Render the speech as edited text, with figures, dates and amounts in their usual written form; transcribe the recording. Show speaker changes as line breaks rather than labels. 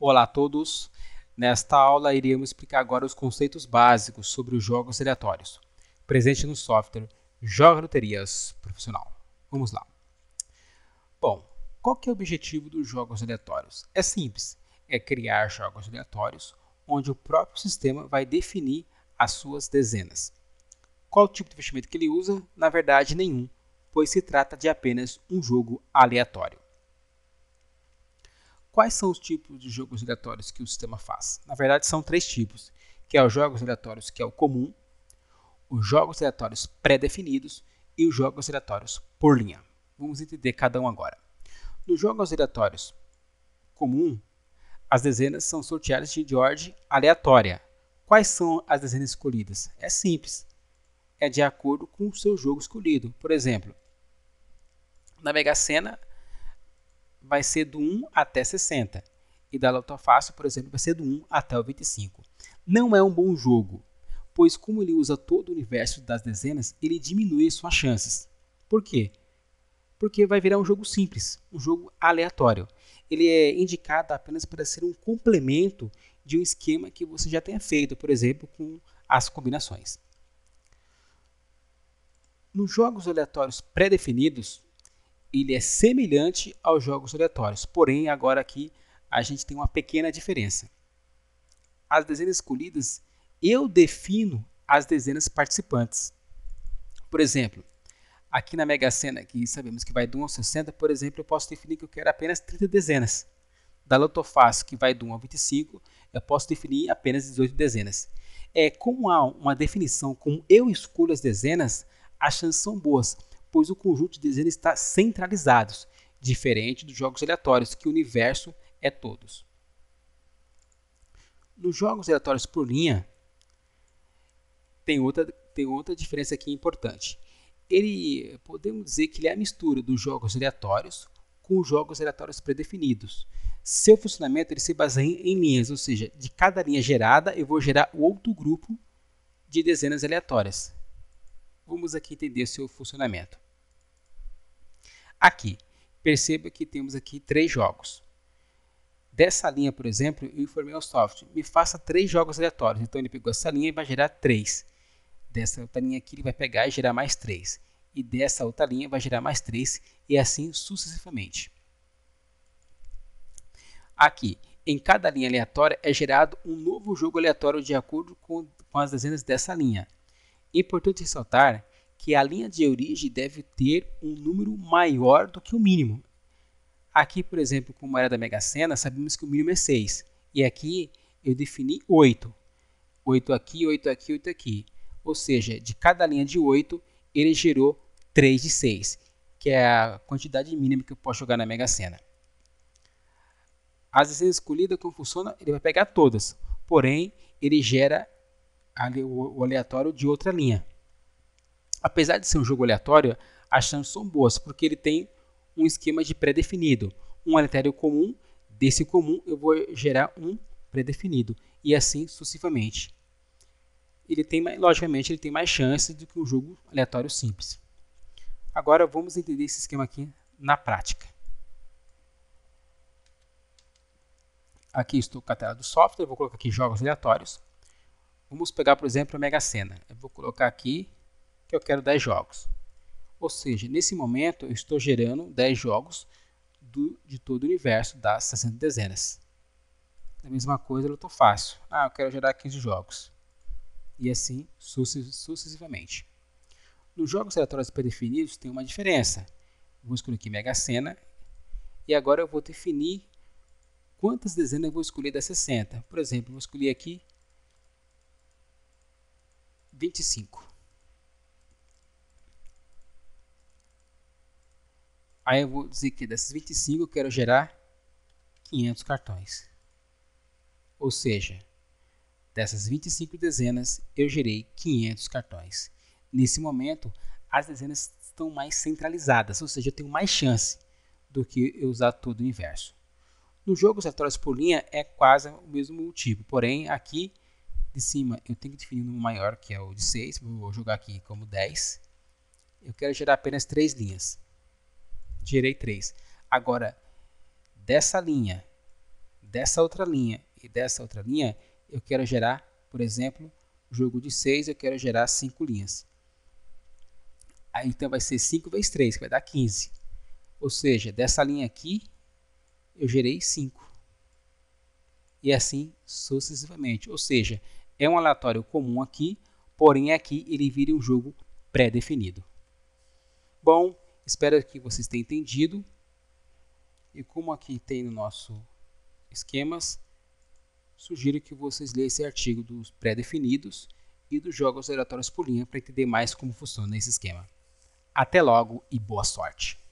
Olá a todos! Nesta aula iremos explicar agora os conceitos básicos sobre os jogos aleatórios, presente no software Joga Loterias Profissional. Vamos lá. Bom, qual que é o objetivo dos jogos aleatórios? É simples, é criar jogos aleatórios onde o próprio sistema vai definir as suas dezenas. Qual o tipo de investimento que ele usa? Na verdade, nenhum, pois se trata de apenas um jogo aleatório. Quais são os tipos de jogos aleatórios que o sistema faz? Na verdade, são três tipos, que é os jogos aleatórios, que é o comum, os jogos aleatórios pré-definidos e os jogos aleatórios por linha. Vamos entender cada um agora. Nos jogos aleatórios comum, as dezenas são sorteadas de ordem aleatória. Quais são as dezenas escolhidas? É simples, é de acordo com o seu jogo escolhido. Por exemplo, na Mega Sena vai ser do 1 até 60. E da Loto Fácil, por exemplo, vai ser do 1 até o 25. Não é um bom jogo, pois como ele usa todo o universo das dezenas, ele diminui suas chances. Por quê? Porque vai virar um jogo simples, um jogo aleatório. Ele é indicado apenas para ser um complemento de um esquema que você já tenha feito, por exemplo, com as combinações. Nos jogos aleatórios pré-definidos, ele é semelhante aos jogos aleatórios, porém agora aqui a gente tem uma pequena diferença. As dezenas escolhidas, eu defino as dezenas participantes. Por exemplo, aqui na Mega Sena, que sabemos que vai do 1 ao 60, por exemplo, eu posso definir que eu quero apenas 30 dezenas. Da Loto Fácil, que vai do 1 ao 25, eu posso definir apenas 18 dezenas. Como há uma definição, como eu escolho as dezenas, as chances são boas, pois o conjunto de dezenas está centralizado, diferente dos jogos aleatórios, que o universo é todos. Nos jogos aleatórios por linha, tem outra diferença aqui importante. Podemos dizer que ele é a mistura dos jogos aleatórios com os jogos aleatórios pré-definidos. Seu funcionamento ele se baseia em linhas, ou seja, de cada linha gerada eu vou gerar outro grupo de dezenas aleatórias. Vamos aqui entender o seu funcionamento. Aqui, perceba que temos aqui 3 jogos. Dessa linha, por exemplo, eu informei ao software, me faça 3 jogos aleatórios. Então ele pegou essa linha e vai gerar 3. Dessa outra linha aqui ele vai pegar e gerar mais 3. E dessa outra linha vai gerar mais 3 e assim sucessivamente. Aqui, em cada linha aleatória é gerado um novo jogo aleatório de acordo com as dezenas dessa linha. Importante ressaltar que a linha de origem deve ter um número maior do que o mínimo. Aqui, por exemplo, como era da Mega Sena, sabemos que o mínimo é 6. E aqui eu defini 8. 8 aqui, 8 aqui, 8 aqui. Ou seja, de cada linha de 8, ele gerou 3 de 6, que é a quantidade mínima que eu posso jogar na Mega Sena. As dezenas escolhidas, como funciona? Ele vai pegar todas, porém, ele gera o aleatório de outra linha. Apesar de ser um jogo aleatório, as chances são boas, porque ele tem um esquema de pré-definido. Um aleatório comum, desse comum eu vou gerar um pré-definido, e assim sucessivamente. Logicamente, ele tem mais chances do que um jogo aleatório simples. Agora vamos entender esse esquema aqui na prática. Aqui estou com a tela do software, vou colocar aqui jogos aleatórios. Vamos pegar, por exemplo, a Mega Sena. Eu vou colocar aqui que eu quero 10 jogos. Ou seja, nesse momento eu estou gerando 10 jogos de todo o universo das 60 dezenas. A mesma coisa eu estou fácil. Eu quero gerar 15 jogos. E assim sucessivamente. Nos jogos aleatórios pré-definidos tem uma diferença. Eu vou escolher aqui Mega Sena. E agora eu vou definir quantas dezenas eu vou escolher das 60. Por exemplo, eu vou escolher aqui 25. Aí eu vou dizer que dessas 25 eu quero gerar 500 cartões. Ou seja, dessas 25 dezenas eu gerei 500 cartões. Nesse momento, as dezenas estão mais centralizadas, ou seja, eu tenho mais chance do que eu usar todo o universo. Nos jogos aleatórios por linha é quase o mesmo tipo, porém aqui de cima eu tenho que definir um número maior, que é o de 6, vou jogar aqui como 10. Eu quero gerar apenas 3 linhas. Gerei 3. Agora, dessa linha dessa outra linha e dessa outra linha, eu quero gerar, por exemplo, jogo de 6, eu quero gerar 5 linhas. Aí então vai ser 5 vezes 3, que vai dar 15. Ou seja, dessa linha aqui, eu gerei 5. E assim sucessivamente. Ou seja, é um aleatório comum aqui, porém aqui ele vira um jogo pré-definido. Bom, espero que vocês tenham entendido. E como aqui tem no nosso esquemas, sugiro que vocês leiam esse artigo dos pré-definidos e dos jogos aleatórios por linha para entender mais como funciona esse esquema. Até logo e boa sorte!